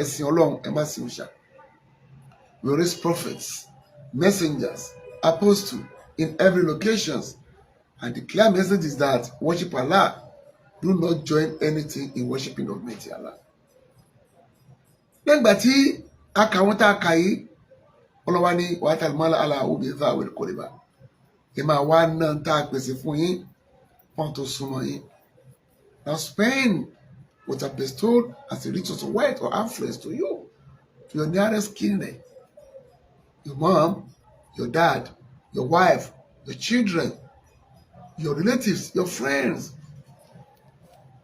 ẹ̀sìn Ọlọ́run ẹ má sìn òòṣà. We raise prophets, messengers, apostles in every locations, and the clear message is that worship Allah. Do not join anything in worshiping Almighty Allah. Lẹ́gbàá tí a kà wọ́n tá a kà yìí, ọlọ́wà ní wàá tàbí mọ́lá Allah òbí ẹ̀fọ́ àwọn ìkórè ẹ máa wá náà tá a pèsè fún yín fún tó súnmọ́ yín. Now spend what are bestowed as a riches of wealth or affluence to you, to your nearest kindred, your mom, your dad, your wife, your children, your relatives, your friends.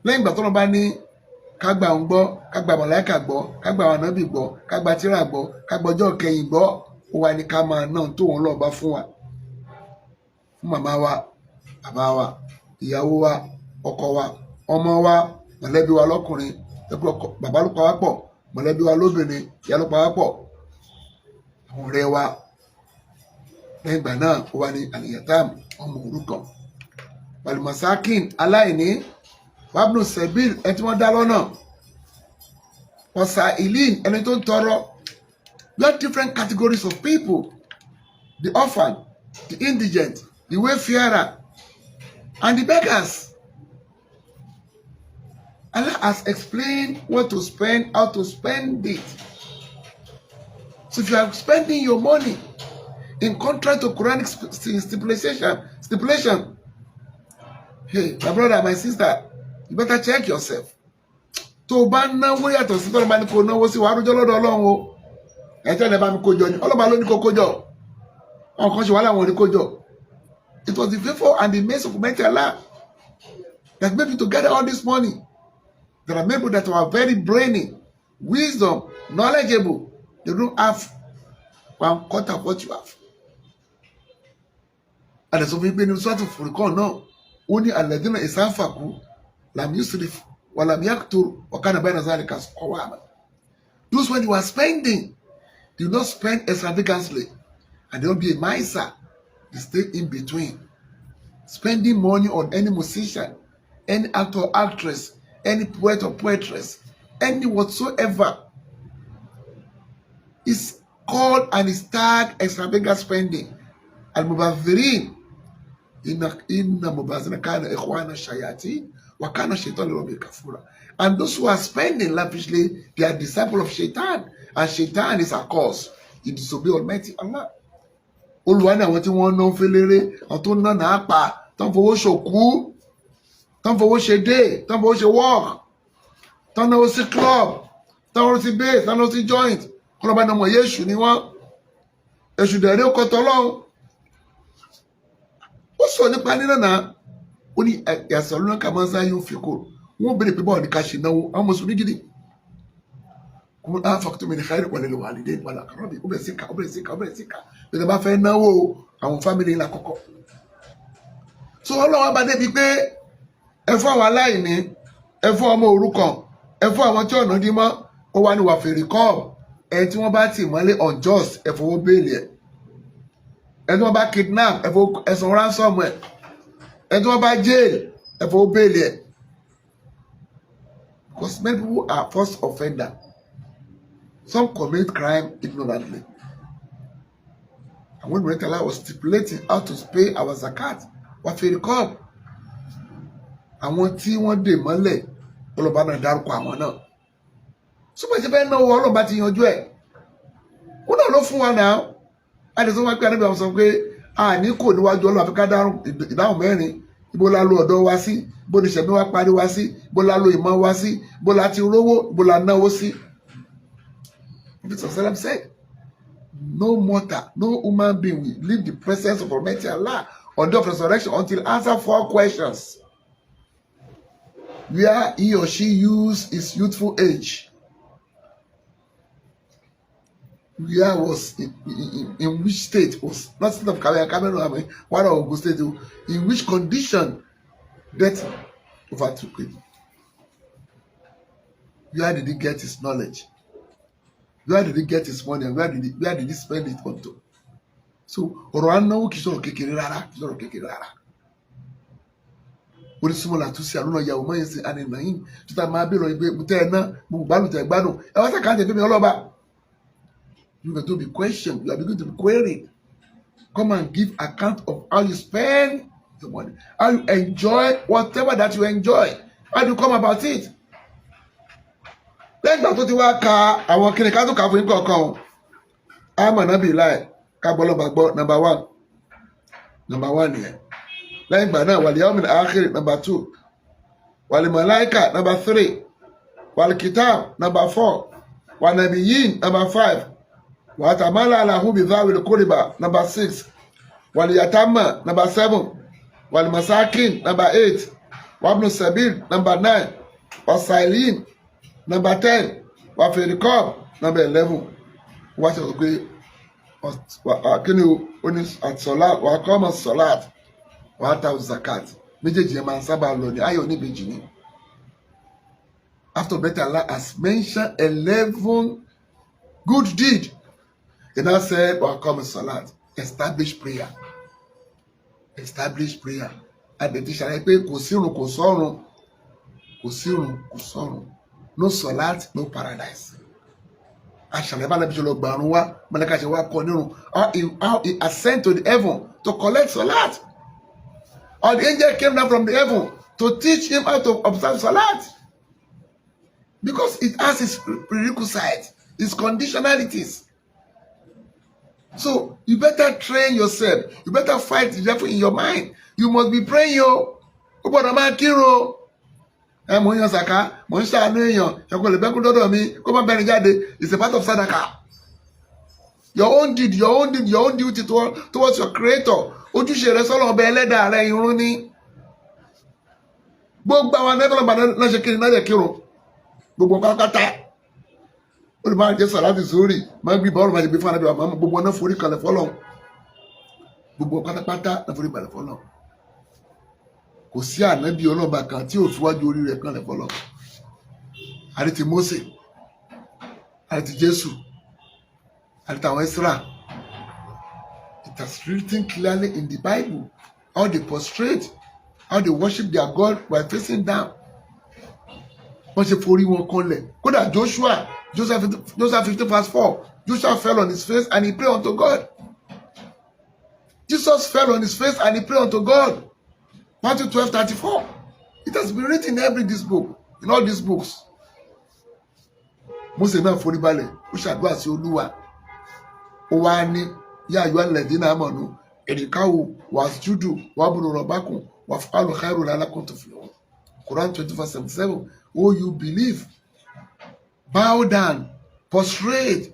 Lẹ́yìn ìgbà tó lọ bá ní ká gba òun gbọ́, ká gba màláíkà gbọ́, ká gba àwọn ànábì gbọ́, ká gba tírà gbọ́, ká gba ọjọ́ kẹyìn gbọ́, ó wá ní ká máa náà tó wọn lọ́ọ́ bá fún wa. Fún màmá wa, bàbá wa, ìyàwó wa, ọkọ wa, ọmọ wa, mọ̀lẹ́bí wa lọ́kùnrin, bàbá ló pa wá pọ̀, mọ̀lẹ́bí wa lóbìnrin, ìyá ló pa wá pọ̀, àwọn ọ̀rẹ́ wa. Lẹ́yìn ìgbà náà ó wá ní àlìyàtàm ọmọ òrukàn, wàlùmọ̀sákìn aláìní, wàbùnú sẹ̀bíl ẹni tí wọ́n dá lọ́nà, ọ̀sà ìlín ẹni tó ń tọrọ. We have different categories of people: the orphan, the indigent, the wayfarer, and the beggars. Allah has explained what to spend, how to spend it. So if you are spending your money in contrary to Quranic stipulation, hey, my brother, my sister, you better check yourself. Tó o bá náwó yàtọ̀ sí tọ́lọ́ bá ní kó náwó sí wàá rújọ́ lọ́dọ̀ Ọlọ́run o. Ẹ̀jẹ̀ lè bá mi kójọ ni ọlọ́ba ló ní kó kójọ. Àwọn kan ṣe wàhálà wọn ní kójọ. It was the favour and the mercy of Almighty Allah that made you to gather all this money. There are people that are very brainy, wisdom, knowledgeable. They don't have 1/4 of what you have. And there's something in sort of recall now. Only alladhina isanfaqu lam yusrif wa lam yaqtur wa kana bayna dhalika qawama. Those when you are spending, do not spend extravagantly, and don't be a miser. You stay in between. Spending money on any musician, any actor or actress, any poet or poetress, any whatsoever is called and is tagged extravagant spending. Al-Mubadhirin inna mubazina kana ikhwana shayatin wa kana shaitan lirabbil kafura. And those who are spending lavishly, they are disciples of Shaitan, and Shaitan is a cause. He disobey Almighty Allah. Olúwa ní àwọn tí wọ́n ná fẹ́lẹ́rẹ́, àwọn tó ná náà pa, tán fowó ṣòkú, tán fowó ṣe dé, tán fowó ṣe work, tán náwó sí club, tán náwó sí base, tán náwó sí joint. Ọlọ́ba ní ọmọ Yéṣù ni wọ́n. Èṣù dẹ̀rẹ́ ó kọ́tọ́ lọ́hùn. Ó sọ nípa nínú náà, ó ní ẹ̀sán lónà kà máa ń sáyé òfin kò. Wọ́n bèrè pé báwo ni ká ṣe náwó, àwọn mùsùlùmí gidi. Kò á fàkútù mi ní káyọ̀ pẹ̀lú ìwà àlìdé ìwà làkàrọ̀bì, ó bẹ̀rẹ̀ sí ká, ó bẹ̀rẹ̀ sí ká, ó bẹ̀rẹ̀ sí ká. Bẹ̀rẹ̀ bá fẹ́ náwó àwọn fámìlì ńlá kọ́kọ́. So Ọlọ́run bá débi pé ẹ fún àwọn aláìní, ẹ fún ọmọ òrukàn, ẹ fún àwọn tí ọ̀nà dí mọ́, ó wá ní wà fèrè kọ́ ẹ tí wọ́n bá tì mọ́lé unjust ẹ fowó béèlì ẹ̀. Ẹ tí wọ́n bá kidnap ẹ fowó ẹ̀sán ransom ẹ̀. Ẹ tí wọ́n bá jail ẹ fowó béèlì ẹ̀. Because many people are first offender. Some commit crime ignorantly. And when Allah was stipulating how to pay our zakat, what we recall, àwọn tí wọ́n dè mọ́lẹ̀ ọlọ́ba náà dárúkọ àwọn náà. Súnmọ́ ìṣẹ́ bẹ́ẹ̀ náà wọ ọlọ́ba ti yanjú ẹ̀. Ó náà ló fún wa náà. Àdìsọ́ wọn pé àdébẹ̀ wọn sọ pé àní kò níwájú ọlọ́ba Áfíríkà ìdáhùn mẹ́rin. Ibo la lo ọ̀dọ́ wa sí, ibo ni ìṣẹ̀mí wa parí wa sí, ibo la lo ìmọ̀ wa sí, ibo la ti rówó, ibo la náwó sí. Prophet Sallam said, no mortal, no human being will leave the presence of Almighty Allah on the day of resurrection until answer 4 questions. Where he or she used his youthful age. Where was in which state was not state of Cameroon, one of Ogun State, in which condition death overtook it. Where did he get his knowledge? Where did he get his money? And where did he spend it on to? So ọ̀rọ̀ anáwó kìí sọ̀rọ̀ kékeré rárá, kìí sọ̀rọ̀ kékeré rárá. onísùnmọ́ làtúnṣe àlùnà ìyàwó mọ́yìn sí ànínàyìn títà máa bèèrè ìgbé tẹ́ ẹ̀ náà gbogbo gbádùn tẹ̀ gbádùn ẹ wá sàkáàtì ẹ̀fẹ́ mi ọlọ́ba. You are going to be questioned. You are going to be queried. Come and give account of how you spend the money, how you enjoy whatever that you enjoy. How do you come about it? Lẹ́yìn ìgbà tó ti wá ka àwọn kìnìún ká tó kà fún yín kọ̀ọ̀kan o. Àmọ̀ náà bì láì ká bọ́ lọ́ba gbọ́ number one. Number one nìyẹn. Lẹ́yìn ìgbà náà wal yawmil akhir number two. Wal malaika number three. Wal kitab number four. Wal nabiyyin number five. Wàtàmálà àlàhùn bìzáwìlì kórìbà number 6 wàlìyàtàmà number 7 wàlìmọ̀sákìn number 8 wàbùnú sẹ̀bìl number 9 wàsàìlín number 10 wàfẹ̀rìkọ́b number 11. wọ́n ṣe pé kíni o ní àtìsọ́lá wàkọ́mọ̀ sọ́láàt wàátà zakat méjèèjì yẹn máa ń sábà lọ ní ayọ̀ níbejì ni. After that, Allah has mentioned 11 good deeds. He now said, welcome salat. Establish prayer. Establish prayer. Àdètí ṣàlàyé pé kò sírun kò sọ́run. Kò sírun kò sọ́run. No salat, no paradise. Àṣàlẹ̀ bá nàbíjọ́ lọ gbàrún wá, Mọ́lẹ́ká ṣe wá kọ nírun. How he ascend to the heaven to collect salat. Or the angel came down from the heaven to teach him how to observe salat. Because it has its prerequisites, its conditionalities. So you better train yourself. You better fight the devil in your mind. You must be praying yo. Ó gbọ́dọ̀ máa kírun. Mo ń yan sàká, mo ń ṣàánú èèyàn, ẹ̀kọ́ lè bẹ́kú dọ́dọ̀ mi, kó má bẹ́rin jáde. It's a part of sadaka. Your own deed, your own duty towards your creator. Ojúṣe rẹ sọ́lọ́ ọbẹ̀ ẹlẹ́dàá rẹ irun ní. Gbogbo àwọn ẹgbẹ́ náà ṣe kiri náà yẹ kírun. Gbogbo pátápátá. Ó lè máa jẹ́ sàláàtì sórí máa ń gbé bọ́ọ̀rù máa ṣe gbé fún anábìá àmọ́ gbogbo náà forí kalẹ̀ fọ́lọ́run gbogbo pátápátá náà forí kalẹ̀ fọ́lọ́run kò sí ànábì ọlọ́ba kan tí ò fíwájú orí rẹ̀ kalẹ̀ fọ́lọ́run àti ti Mósè àti ti Jésù àti tàwọn Ísírà. It has written clearly in the Bible how they prostrate, how they worship their God by facing down. Wọ́n ṣe forí wọn kanlẹ̀ kódà Joseph 15:4. Joshua fell on his face and he prayed unto God. Jesus fell on his face and he prayed unto God. Matthew 12:34. It has been written in in all these books. Mósè náà forí balẹ̀ ó ṣàdúrà sí Olúwa. Ó wá ní yá ayọ́ alladhina amanu irka'u wasjudu wa'budu rabbakum waf'alu khayran la'allakum tuflihun. Quran 20:77. Oh, you believe. Bow down, prostrate,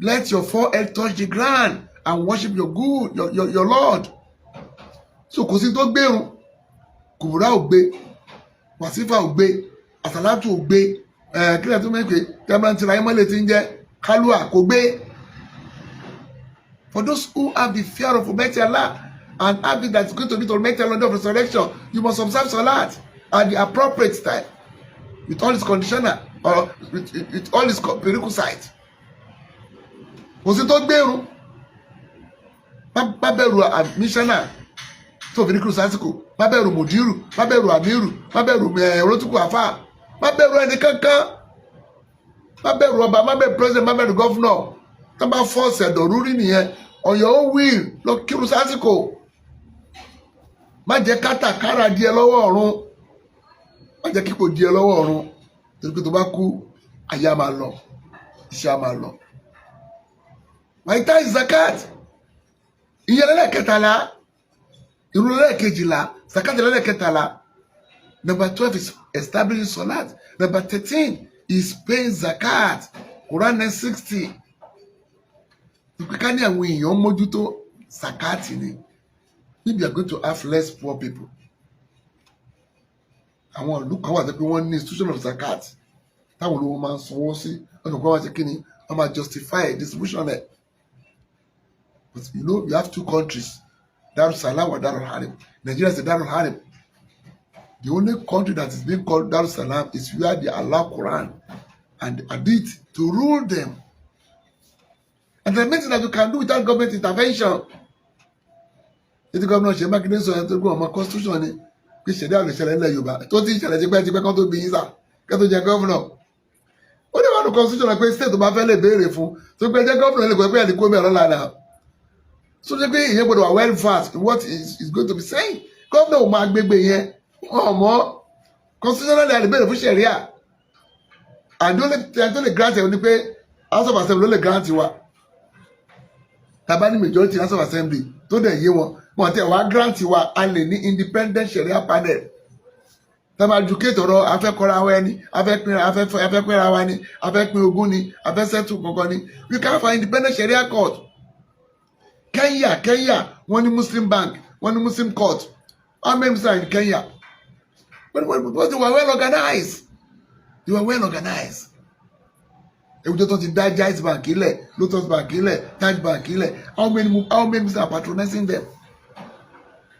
let your forehead touch the ground and worship your Lord. So kò sí tó gbérun, kùbùrà ò gbé, wàsífà ò gbé, àsàlátù ò gbé, kílẹ̀ tó mẹ́pẹ́, tẹ́mọ̀tì láyé mọ́lẹ̀ tí ń jẹ́ kálúà kò gbé. For those who have the fear of Almighty Allah and have it that's going to be to Almighty Allah on the day of resurrection, you must observe salat at the appropriate time with all its conditioner. Or with all his prerequisites. Kò sí tó gbèrú. Má bẹ̀rù missioner tó fi ní kúrò sásìkò. Má bẹ̀rù mùdírù. Má bẹ̀rù àmírù. Má bẹ̀rù olótùkù àfà. Má bẹ̀rù ẹni kankan. Má bẹ̀rù ọba. Má bẹ̀rù president. Má bẹ̀rù governor. Tá bá force ẹ̀dọ̀ rúrí nìyẹn. On your own will lọ kírun sásìkò. Má jẹ́ kátàkárà díẹ̀ lọ́wọ́ ọ̀run. Má jẹ́ kíkò díẹ̀ lọ́wọ́ ọ̀run. Torí tó bá kú ayé á máa lọ iṣẹ́ á máa lọ. Wàyíta zakat ìyẹn lẹ́lẹ́kẹtàlá irun lẹ́lẹ́kejìlá zakat lẹ́lẹ́kẹtàlá. Number 12 is establishing salat. Number 13 is paying zakat. Quran 9:60. Ìpínká ní àwọn èèyàn mójútó zakat ni. Maybe you are going to have less poor people. Àwọn ìlú kan wà pé wọ́n ní institution of zakat táwọn olówó máa ń sanwó sí ọ̀nà kan wá ṣe kíni wọ́n máa justify distribution ẹ̀. But you know, you have two countries, Darussalam or Darul Harim. Nigeria is the Darul Harim. The only country that is being called Darussalam is where they allow Quran and Hadith to rule them. And the main thing that you can do without government intervention. If the government ṣe Mákindé sọ ẹni tó gbọ́ ọmọ constitution ni pé ṣẹ̀dá lè ṣẹlẹ̀ nílẹ̀ Yorùbá tó ti ṣẹlẹ̀ tipẹ́ kan tó bí yín sà kẹ́ tó jẹ gọ́vùnà ó ní wàá constitution pé state tó bá fẹ́ lè béèrè fún tó pé jẹ́ gọ́vùnà lè gbọ́ pé ẹ̀dínkù mẹ́rin lọ́la náà so ṣe pé ìyẹn gbọ́dọ̀ wà well versed in what is going to be saying gọ́vùnà ò máa gbégbé yẹn ọmọ constitutional lè béèrè fún ṣẹ̀ríà and tó lè grant ẹ̀ ní pé House of Assembly ló lè grant wa tàbá ní majority House of Assembly tó dẹ̀ yé wọn tẹ̀ wá grant wa a lè ní independent sharia panel tàbá educate ọ̀rọ̀ afẹ́kọ́ra wa ẹni afẹ́pẹ́ra wa ni afẹ́pẹ́ ogún ni afẹ́sẹ́tù kankan ni we can find independent sharia court Kenya wọ́n ní Muslim bank wọ́n ní Muslim court how many Muslims in Kenya but they were well organized ewújọ tó ti dá Jaiz bank ilẹ̀ Lotus bank ilẹ̀ Taj bank ilẹ̀ how many Muslims are patronizing them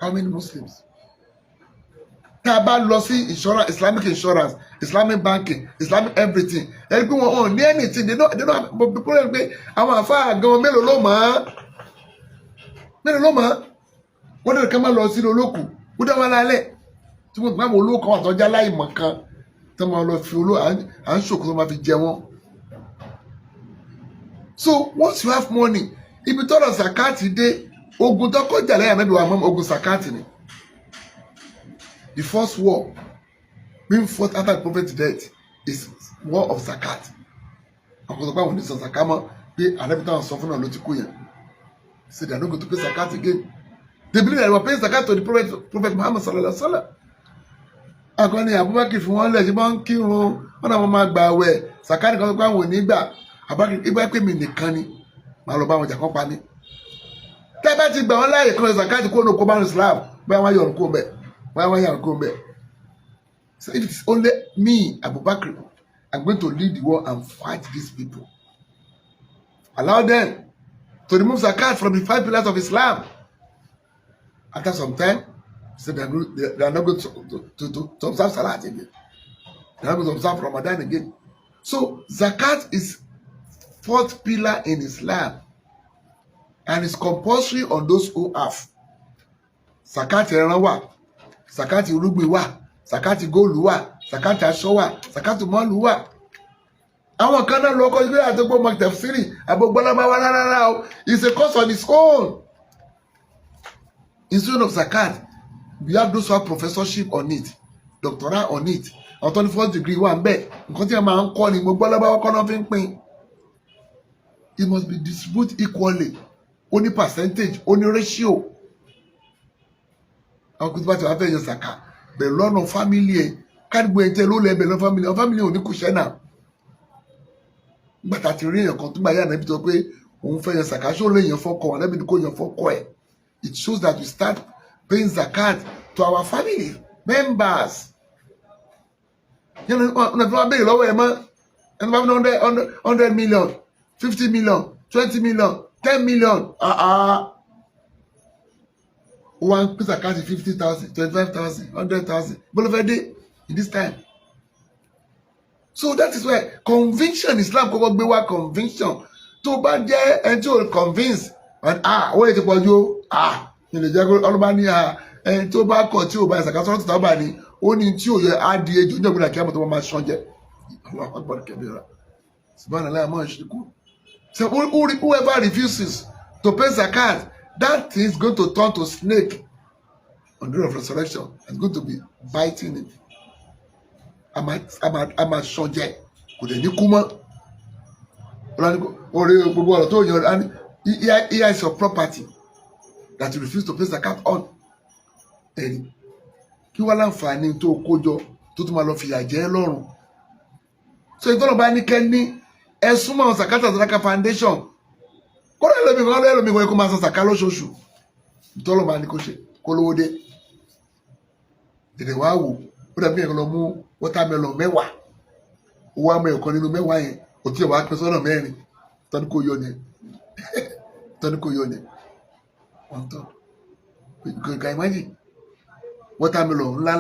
how many Muslims tá a bá lọ sí insurance Islamic insurance Islamic banking Islamic everything ẹni pé wọn ò ní anything they don't have problem pé àwọn àfáà gan mélòó ló mọ̀ wọ́n dẹ̀ ká máa lọ sí olókùn ó dá wọn lálẹ́ tí wọ́n gbà wọ́n olókùn àtọ́jà láì mọ̀ kan tí wọ́n lọ fi à ń ṣòkò tó máa fi jẹ wọ́n. So once you have money ibi tọ́rọ̀ Zakat dé ogun tó kọjá lẹ́yìn àmẹ́bí wa mọ́ ogun Zakat ni the first war being fought after the prophet's death is war of Zakat àwọn tó bá wọn ní sọ Zakat mọ́ pé àrẹ́bí táwọn sọ fún náà ló ti kú yẹn say they are not going to pay Zakat again they believe that they were paying Zakat to the prophet Muhammad sallallahu alaihi wa sallam akọni Abubakar fún wọn lẹ ṣe máa ń kírun wọn náà wọn máa gbà àwẹ̀ Zakat kan tó bá wọn ò ní gbà ibà pé mi nìkan ni màá lọ bá wọn jà kán pa mí tẹ́ bá ti gbà wọn láàyè kan Zakat kó ní okòbánu Islam bóyá wọn yọrùn kó bẹ so if it is only me Abubakar I'm going to lead the war and fight these people allow them to remove Zakat from the 5 pillars of Islam after some time so they are not going to observe Salat again they are not going to observe Ramadan again so Zakat is 4th pillar in Islam and it's compulsory on those who have Zakat ẹran wà Zakat irúgbìn wà Zakat góòlù wà Zakat aṣọ wà Zakat mọ́ọ̀lù wà àwọn kan náà lọ́kọ́ ìgbé àtọ́gbọ́ mọ̀tẹ́fsírì àgbọ̀gbọ́lábáwá rárá o it's a course on its own instead of Zakat we have those who have professorship on it doctorate on it àwọn tó ní 4th degree wà ń bẹ̀ nǹkan tí a máa ń kọ́ ni gbọ̀gbọ́lábáwá kọ́ náà fi ń pín it must be distributed equally only percentage only ratio àwọn kùtùbà tí wàá fẹ́ yan Zakat bẹ̀rẹ̀ lọ́nà family ẹ̀ kádìgbò ẹ̀ tẹ́ ló lẹ́ bẹ̀rẹ̀ lọ́nà family ò ní kù ṣẹ́ náà gbàtà ti rí èèyàn kan tó gbà yà náà ibi tó pé òun fẹ́ yan Zakat ṣó lè yan fọ́kọ wọn lẹ́bi ni kò yan fọ́kọ ẹ̀ it shows that we start paying Zakat to our family members yẹn ọ̀nà tí wọ́n béèrè lọ́wọ́ ẹ̀ mọ́ ẹni bá fi 100 million 50 million 20 million 10 million one piece of cash 50,000 25,000 100,000 bolofede in this time so that is why conviction Islam kọ́kọ́ gbé wá conviction tó bá jẹ́ ẹni tí o convince owó yẹn ti pọ̀ ju ilé jẹ́ ọlọ́ba ní ẹni tó bá kọ̀ tí o bá ìsàkà sọ́rọ́ tìta bá ní ó ní tí o yẹ á di ejò ní ọ̀gbìn àkíyàmọ̀ tó máa ṣan jẹ ọlọ́pàá kẹbíra subhanallah máa ṣe kú so whoever refuses to pay Zakat that thing is going to turn to snake on the day of resurrection it's going to be biting him a máa ṣan jẹ kò dẹ̀ ní kú mọ́ orí gbogbo ọ̀rọ̀ tó yan here is your property that you refuse to pay Zakat on ẹ̀rí kí wọ́n láǹfààní tó kójọ tó tún máa lọ fìyà jẹ lọ́rùn so ìtọ́nà bá ní kẹ́ni ẹ̀sùn máa Zakat Sadaka Foundation kódà ẹlòmíì kan kó máa san Zakat lóṣooṣù ìtọ́nà bá ní kó ṣe kó lówó dé èdè wàá wò ó dàbí ẹ̀kọ́ lọ mú watermelon 10 owó àmọ́ ẹ̀kọ́ nínú 10 yẹn òtí ẹ̀wà pín sọ́nà 4 tọ́ni kò yọ ni wọ́n tọ́ kò imagine watermelon ńlá